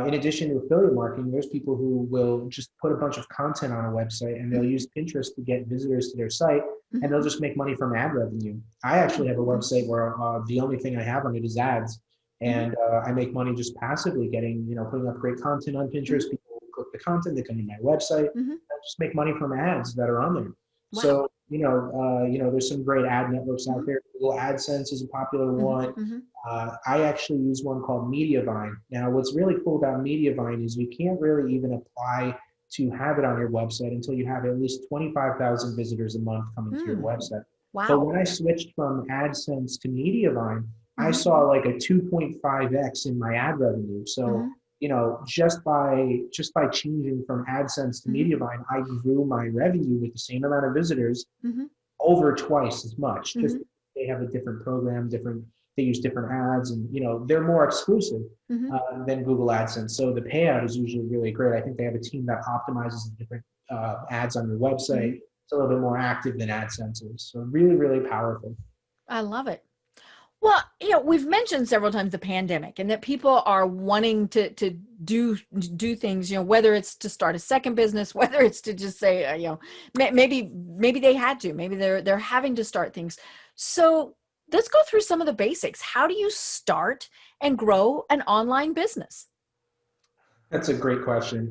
in addition to affiliate marketing, there's people who will just put a bunch of content on a website and they'll use Pinterest to get visitors to their site, and they'll just make money from ad revenue. I actually have a website where the only thing I have on it is ads, and I make money just passively getting, putting up great content on Pinterest. People click the content, they come to my website, and I just make money from ads that are on there. Wow. So, there's some great ad networks out there. Google AdSense is a popular one. I actually use one called Mediavine. Now, what's really cool about Mediavine is you can't really even apply to have it on your website until you have at least 25,000 visitors a month coming to your website. Wow. But when I switched from AdSense to Mediavine, I saw like a 2.5x in my ad revenue. So, just by changing from AdSense to Mediavine, I grew my revenue with the same amount of visitors over twice as much. Just they have a different program, they use different ads, and they're more exclusive than Google AdSense. So the payout is usually really great. I think they have a team that optimizes the different ads on your website. It's a little bit more active than AdSense is. So really, really powerful. I love it. Well, we've mentioned several times the pandemic and that people are wanting to do things, whether it's to start a second business, whether it's to just say, maybe they had to, maybe they're having to start things. So let's go through some of the basics. How do you start and grow an online business? That's a great question.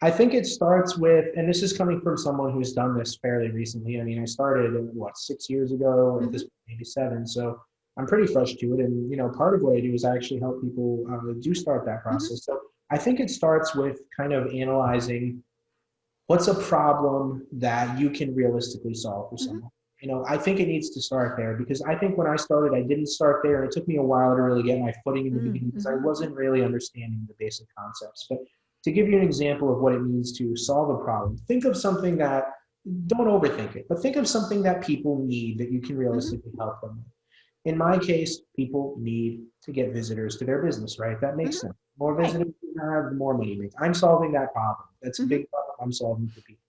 I think it starts with, and this is coming from someone who's done this fairly recently. I mean, I started 6 years ago, or maybe 7. So I'm pretty fresh to it. And, part of what I do is I actually help people do start that process. So I think it starts with kind of analyzing what's a problem that you can realistically solve for someone. I think it needs to start there, because I think when I started, I didn't start there. It took me a while to really get my footing in the beginning because I wasn't really understanding the basic concepts. But to give you an example of what it means to solve a problem, think of something that, don't overthink it, but think of something that people need that you can realistically help them with. In my case, people need to get visitors to their business, right? That makes sense. More visitors you have, the more money you make. I'm solving that problem. That's a big problem I'm solving for people.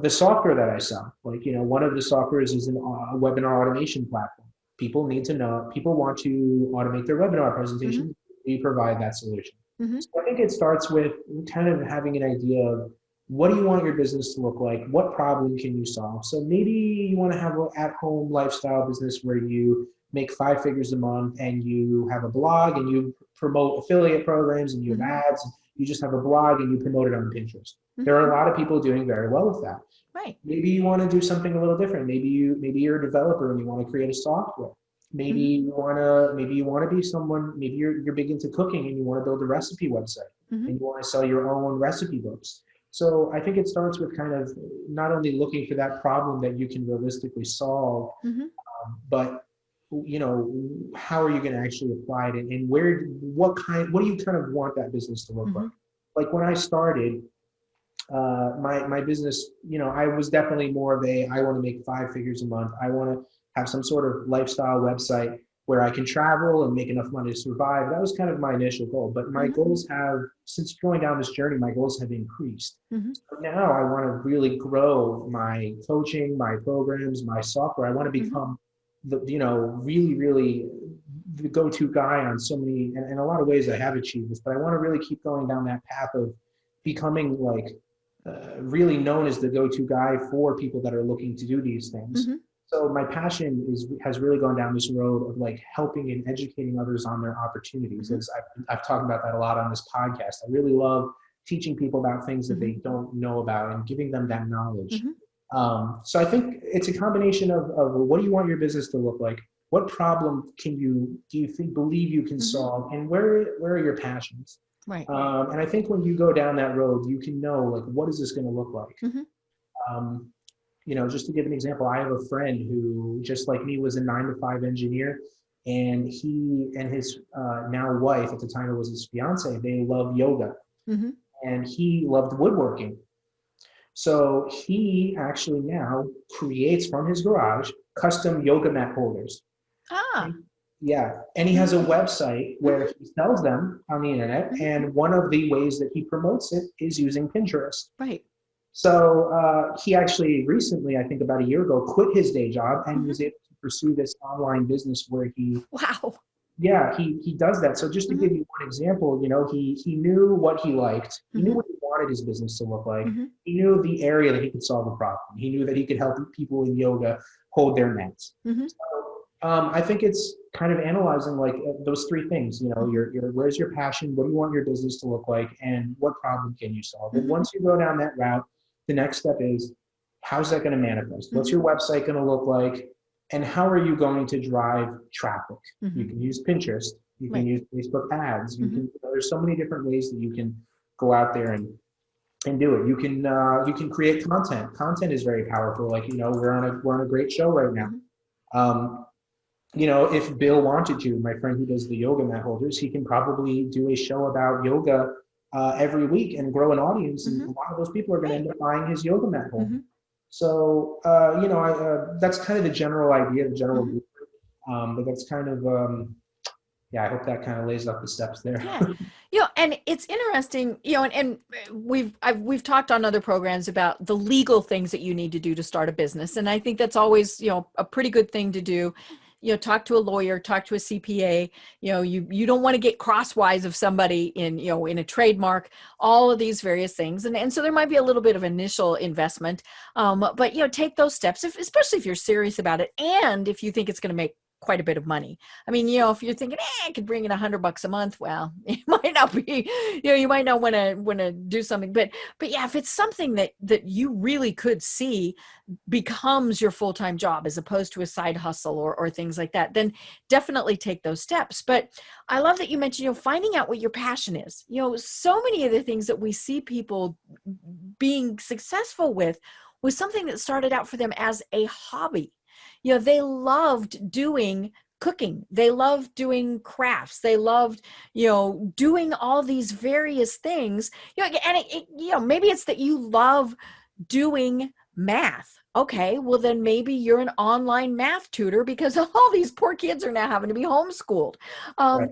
The software that I sell, one of the softwares is a webinar automation platform. People want to automate their webinar presentations. We provide that solution. So I think it starts with kind of having an idea of, what do you want your business to look like? What problem can you solve? So maybe you want to have an at-home lifestyle business where you make 5 figures a month and you have a blog and you promote affiliate programs and you have ads. You just have a blog and you promote it on Pinterest. There are a lot of people doing very well with that. Right. Maybe you want to do something a little different. Maybe you're a developer and you want to create a software. Maybe you wanna be someone. Maybe you're big into cooking and you want to build a recipe website Mm-hmm. and you want to sell your own recipe books. So I think it starts with kind of not only looking for that problem that you can realistically solve, Mm-hmm. but how are you going to actually apply it, and what do you kind of want that business to look like? Mm-hmm. Like when I started my business, I was definitely more of I want to make 5 figures a month. I want to have some sort of lifestyle website where I can travel and make enough money to survive. That was kind of my initial goal. But my Mm-hmm. goals have, since going down this journey, my goals have increased. Mm-hmm. So now I want to really grow my coaching, my programs, my software. I want to Mm-hmm. become really, really the go-to guy on so many, and in a lot of ways I have achieved this, but I want to really keep going down that path of becoming like really known as the go-to guy for people that are looking to do these things. Mm-hmm. So my passion has really gone down this road of like helping and educating others on their opportunities. Mm-hmm. As I've talked about that a lot on this podcast. I really love teaching people about things that they don't know about and giving them that knowledge. Mm-hmm. So I think it's a combination of what do you want your business to look like? What problem do you believe you can Mm-hmm. solve? And where are your passions? Right. And I think when you go down that road, you can know like, what is this going to look like? Mm-hmm. Um, just to give an example, I have a friend who, just like me, was a 9 to 5 engineer, and he and his now wife, at the time it was his fiance, they love yoga, Mm-hmm. and he loved woodworking. So he actually now creates from his garage custom yoga mat holders. Ah. Yeah, and he has a website where he sells them on the internet, Mm-hmm. and one of the ways that he promotes it is using Pinterest. Right. So he actually recently, I think about a year ago, quit his day job and was able to pursue this online business where Wow. he does that. So just to give you one example, he knew what he liked. He knew what he wanted his business to look like. Mm-hmm. He knew the area that he could solve a problem. He knew that he could help people in yoga hold their mats. Mm-hmm. So I think it's kind of analyzing like those three things. Where's your passion? What do you want your business to look like? And what problem can you solve? And once you go down that route, the next step is, how's that going to manifest? What's your website going to look like? And how are you going to drive traffic? Mm-hmm. You can use Pinterest. You can use Facebook ads. There's so many different ways that you can go out there and do it. You can create content. Content is very powerful. Like, we're on a great show right now. If Bill wanted to, my friend who does the yoga mat holders, he can probably do a show about yoga every week and grow an audience. And a lot of those people are going to end up buying his yoga mat holder. So, that's kind of the general idea, the general blueprint. But that's kind of, I hope that kind of lays out the steps there. Yeah. And it's interesting, and we've talked on other programs about the legal things that you need to do to start a business. And I think that's always, a pretty good thing to do. Talk to a lawyer, talk to a CPA. You don't want to get crosswise of somebody in a trademark, all of these various things. And so there might be a little bit of initial investment, but take those steps, especially if you're serious about it. And if you think it's going to make quite a bit of money. I mean, if you're thinking, I could bring in $100 a month, well, it might not be, you might not want to do something, but yeah, if it's something that you really could see becomes your full-time job as opposed to a side hustle or things like that, then definitely take those steps. But I love that you mentioned, finding out what your passion is. So many of the things that we see people being successful with was something that started out for them as a hobby. They loved doing cooking. They loved doing crafts. They loved, doing all these various things, and maybe it's that you love doing math. Okay, well then maybe you're an online math tutor because all these poor kids are now having to be homeschooled. Right.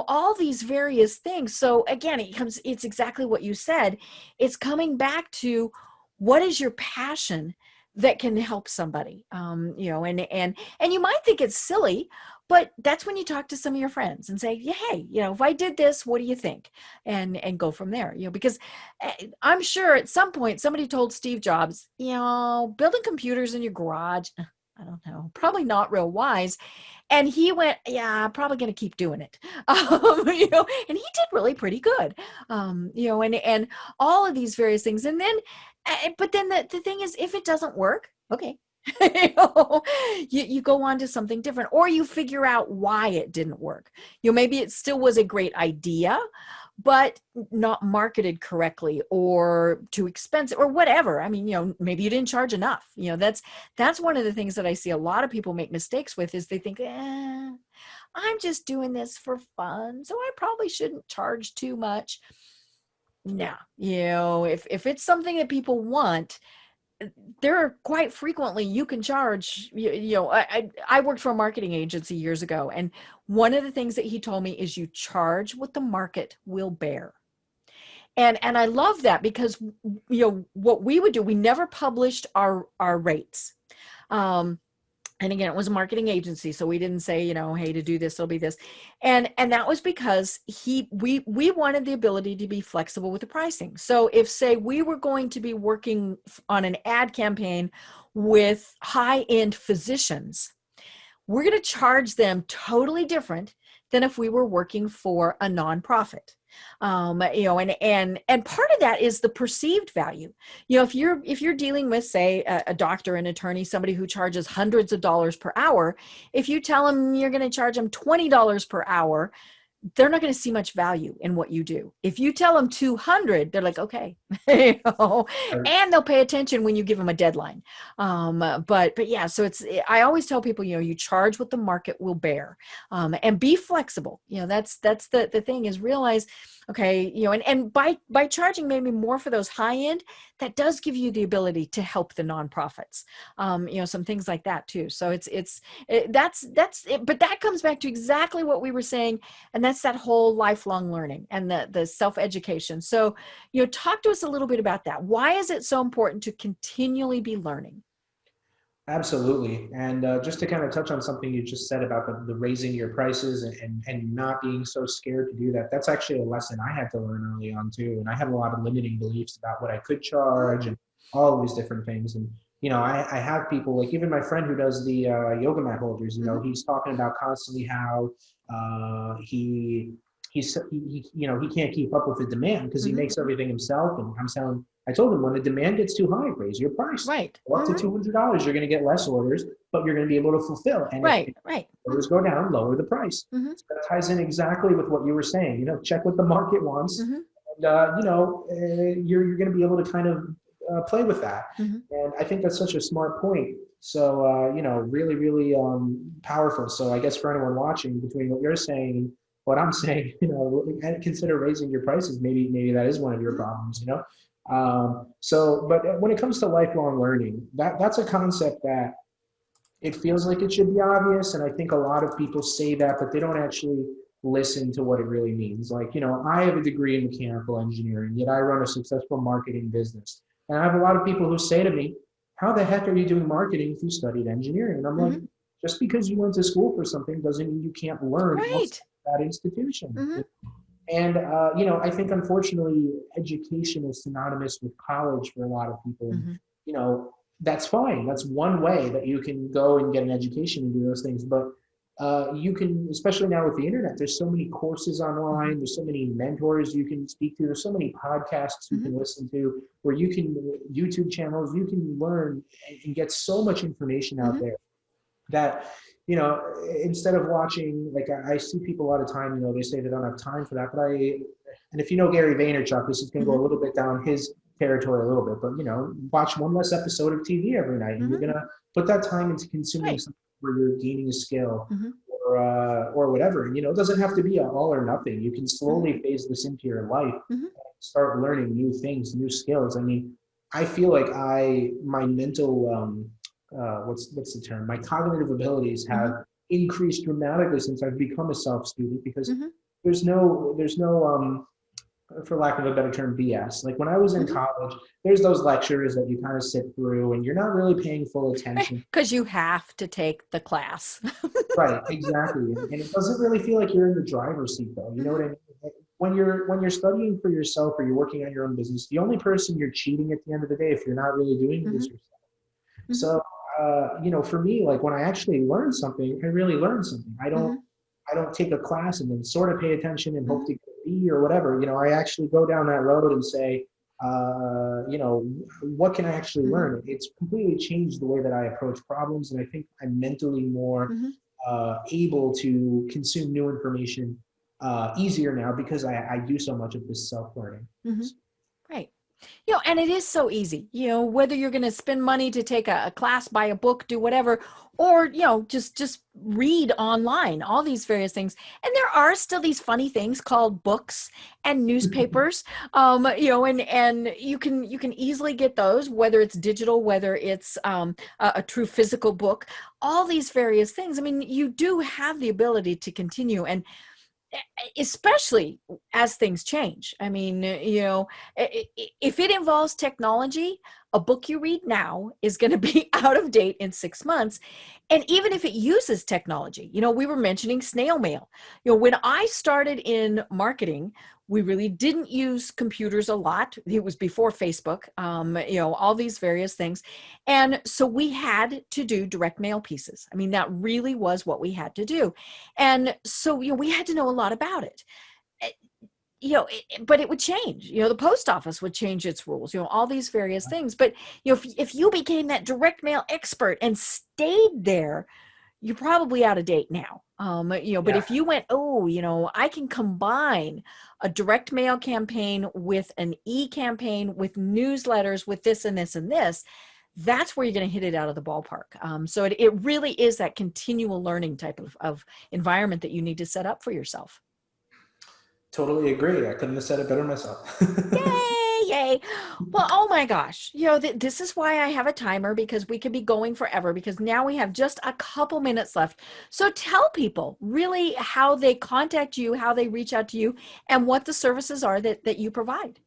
All these various things. So again, it's exactly what you said. It's coming back to, what is your passion that can help somebody, and you might think it's silly, but that's when you talk to some of your friends and say, yeah, hey, if I did this, what do you think? And go from there, because I'm sure at some point somebody told Steve Jobs, building computers in your garage, I don't know, probably not real wise. And he went, yeah, I'm probably going to keep doing it. And he did really pretty good, and all of these various things. And then, but then the thing is, if it doesn't work, okay, You go on to something different, or you figure out why it didn't work. Maybe it still was a great idea, but not marketed correctly, or too expensive, or whatever. I mean, maybe you didn't charge enough. That's one of the things that I see a lot of people make mistakes with, is they think, I'm just doing this for fun, so I probably shouldn't charge too much. No, if it's something that people want, there are quite frequently you can charge. I worked for a marketing agency years ago, and one of the things that he told me is you charge what the market will bear. And I love that, because what we would do, we never published our rates. And again, it was a marketing agency, so we didn't say, hey, to do this, it'll be this. And that was because we wanted the ability to be flexible with the pricing. So if, say, we were going to be working on an ad campaign with high-end physicians, we're going to charge them totally different than if we were working for a nonprofit. And part of that is the perceived value. If you're dealing with, say, a doctor, an attorney, somebody who charges hundreds of dollars per hour, if you tell them you're going to charge them $20 per hour, they're not going to see much value in what you do. If you tell them 200, they're like, okay, and they'll pay attention when you give them a deadline. But yeah, so I always tell people, you charge what the market will bear, and be flexible. That's the thing, is realize, okay, and by charging maybe more for those high end, that does give you the ability to help the nonprofits, some things like that too. So that's it. But that comes back to exactly what we were saying, and that's that whole lifelong learning and the self-education. So, talk to us a little bit about that. Why is it so important to continually be learning? Absolutely. And just to kind of touch on something you just said about the raising your prices and not being so scared to do that. That's actually a lesson I had to learn early on too. And I had a lot of limiting beliefs about what I could charge and all of these different things. And, I have people, like even my friend who does the yoga mat holders, he's talking about constantly how he can't keep up with the demand because he makes everything himself. And I told him, when the demand gets too high, raise your price. Right. Up to $200, you're going to get less orders, but you're going to be able to fulfill. And if orders go down, lower the price. So that ties in exactly with what you were saying. Check what the market wants, and you're going to be able to kind of play with that. And I think that's such a smart point. So really, really powerful. So I guess for anyone watching, between what you're saying and what I'm saying, consider raising your prices. Maybe that is one of your problems. But when it comes to lifelong learning, that's a concept that it feels like it should be obvious. And I think a lot of people say that, but they don't actually listen to what it really means. Like, I have a degree in mechanical engineering, yet I run a successful marketing business. And I have a lot of people who say to me, how the heck are you doing from if you studied engineering? And I'm like, just because you went to school for something doesn't mean you can't learn that institution. And, I think, unfortunately, education is synonymous with college for a lot of people. And, that's fine. That's one way that you can go and get an education and do those things. But you can, especially now with the internet, there's so many courses online. There's so many mentors you can speak to. There's so many podcasts you can listen to, where you can, YouTube channels, you can learn and get so much information out there that, instead of watching, like I see people a lot of time, they say they don't have time for that. And if you know Gary Vaynerchuk, this is going to go a little bit down his territory a little bit, but, watch one less episode of TV every night. And you're going to put that time into consuming something where you're gaining a skill or whatever. And, it doesn't have to be all or nothing. You can slowly phase this into your life and start learning new things, new skills. I mean, I feel like my mental, what's the term? My cognitive abilities have increased dramatically since I've become a self-student, because there's no, for lack of a better term, BS. Like when I was in college, there's those lectures that you kind of sit through and you're not really paying full attention. Because you have to take the class. Right, exactly. And it doesn't really feel like you're in the driver's seat though. You know what I mean? When you're studying for yourself or you're working on your own business, the only person you're cheating at the end of the day, if you're not really doing it, is yourself. So, for me, like when I actually learn something, I really learn something. I don't take a class and then sort of pay attention and hope to get a B or whatever. I actually go down that road and say, what can I actually Mm-hmm. learn? It's completely changed the way that I approach problems. And I think I'm mentally more Mm-hmm. able to consume new information easier now because I do so much of this self-learning. Mm-hmm. Right. And it is so easy, whether you're going to spend money to take a class, buy a book, do whatever, or, just read online, all these various things. And there are still these funny things called books and newspapers, and you can easily get those, whether it's digital, whether it's a true physical book, all these various things. I mean, you do have the ability to continue, and especially as things change. I mean, if it involves technology, a book you read now is going to be out of date in 6 months. And even if it uses technology, we were mentioning snail mail. When I started in marketing, we really didn't use computers a lot. It was before Facebook, all these various things. And so we had to do direct mail pieces. I mean, that really was what we had to do. And so, we had to know a lot about it. Eh, but it would change. The post office would change its rules, all these various things. But, if you became that direct mail expert and stayed there, you're probably out of date now. But Yeah, if you went, I can combine a direct mail campaign with an e-campaign, with newsletters, with this and this and this, that's where you're going to hit it out of the ballpark. So it really is that continual learning type of environment that you need to set up for yourself. totally agree. I couldn't have said it better myself. Yay, yay. Well, oh my gosh. This is why I have a timer, because we could be going forever, because now we have just a couple minutes left. So tell people really how they contact you, how they reach out to you, and what the services are that you provide.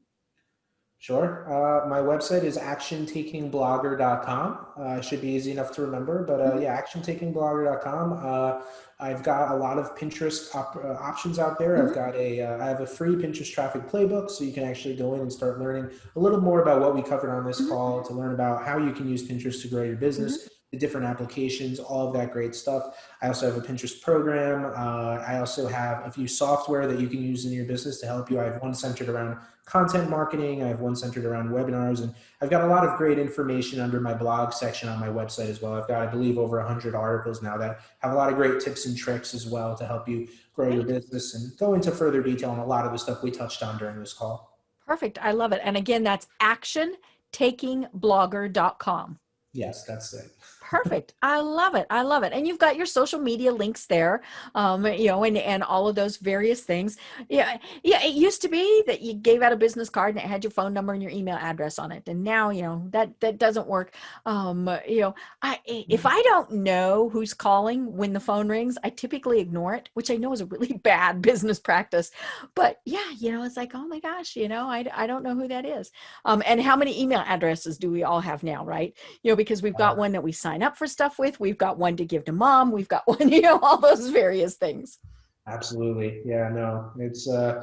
Sure. My website is actiontakingblogger.com. Should be easy enough to remember, but Mhm, yeah, actiontakingblogger.com. I've got a lot of Pinterest options out there. mhm, I have a free Pinterest traffic playbook, so you can actually go in and start learning a little more about what we covered on this mhm, call, to learn about how you can use Pinterest to grow your mhm. business, the different applications, all of that great stuff. I also have a Pinterest program. I also have a few software that you can use in your business to help you. I have one centered around content marketing. I have one centered around webinars, and I've got a lot of great information under my blog section on my website as well. I've got, I believe, over 100 articles now that have a lot of great tips and tricks as well to help you grow your Great. business and go into further detail on a lot of the stuff we touched on during this call. Perfect. I love it. And again, that's actiontakingblogger.com. Yes, that's it. Perfect. I love it. I love it. And you've got your social media links there, and all of those various things. Yeah. Yeah. It used to be that you gave out a business card and it had your phone number and your email address on it. And now, that doesn't work. If I don't know who's calling when the phone rings, I typically ignore it, which I know is a really bad business practice. But yeah, it's like, oh my gosh, I don't know who that is. And how many email addresses do we all have now, right? Because we've got one that we sign up for stuff with, we've got one to give to mom, we've got one, all those various things. Absolutely. Yeah, no, it's, I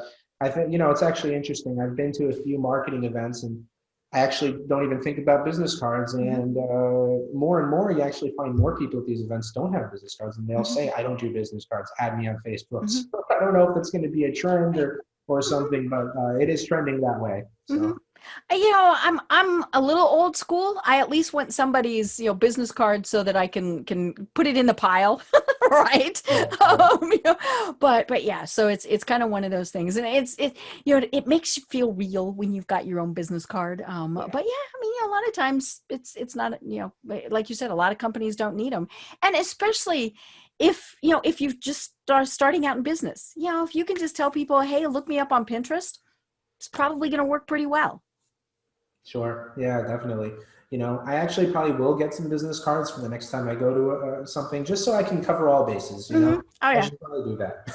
think, it's actually interesting. I've been to a few marketing events, and I actually don't even think about business cards. Mhm, And more and more, you actually find more people at these events don't have business cards, and they'll mhm, say, I don't do business cards, add me on Facebook. mhm. So I don't know if that's going to be a trend Right. or Mhm, something, but it is trending that way. mhm. So. I'm a little old school. I at least want somebody's, business card so that I can put it in the pile, right? Right, right. But yeah, so it's kind of one of those things, and it makes you feel real when you've got your own business card. Yeah. But yeah, I mean, a lot of times it's not, like you said, a lot of companies don't need them, and especially if you just start starting out in business, if you can just tell people, hey, look me up on Pinterest, it's probably going to work pretty well. Sure. Yeah, definitely. I actually probably will get some business cards for the next time I go to something, just so I can cover all bases. Oh I yeah. should probably do that.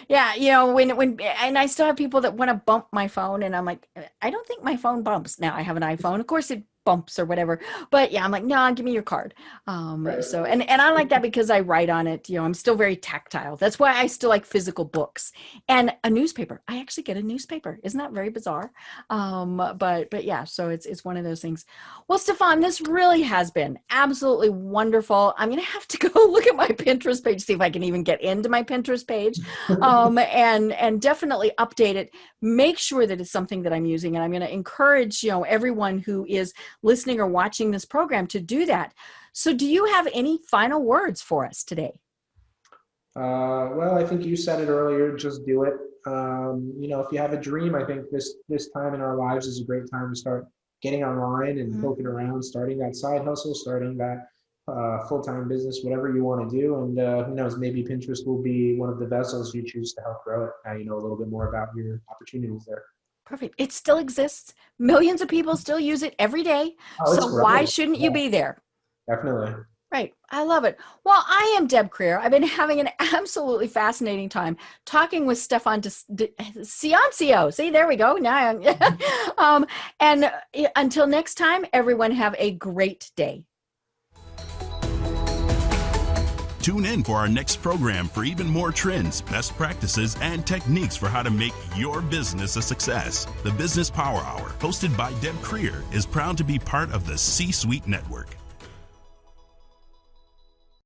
Yeah. Yeah. When, and I still have people that want to bump my phone, and I'm like, I don't think my phone bumps. Now I have an iPhone. Of course it bumps or whatever, but yeah, I'm like, no, give me your card. Right, So, right. and I like that because I write on it, I'm still very tactile. That's why I still like physical books and a newspaper. I actually get a newspaper. Isn't that very bizarre? But yeah, so it's one of those things. Well, Stefan, this really has been absolutely wonderful. I'm going to have to go look at my Pinterest page, see if I can even get into my Pinterest page, and definitely update it. make sure that it's something that I'm using. And I'm going to encourage, everyone who is listening or watching this program to do that. So do you have any final words for us today? Well, I think you said it earlier, just do it. If you have a dream, I think this time in our lives is a great time to start getting online and poking around, starting that side hustle, starting that full-time business, whatever you want to do. And who knows, maybe Pinterest will be one of the vessels you choose to help grow it. Now you know a little bit more about your opportunities there. Perfect. It still exists. Millions of people still use it every day. So why shouldn't you be there? Definitely. Right. I love it. Well, I am Deb Creer. I've been having an absolutely fascinating time talking with Stefan Ciancio. See, there we go. Now, and until next time, everyone have a great day. Tune in for our next program for even more trends, best practices, and techniques for how to make your business a success. The Business Power Hour, hosted by Deb Creer, is proud to be part of the C-Suite Network.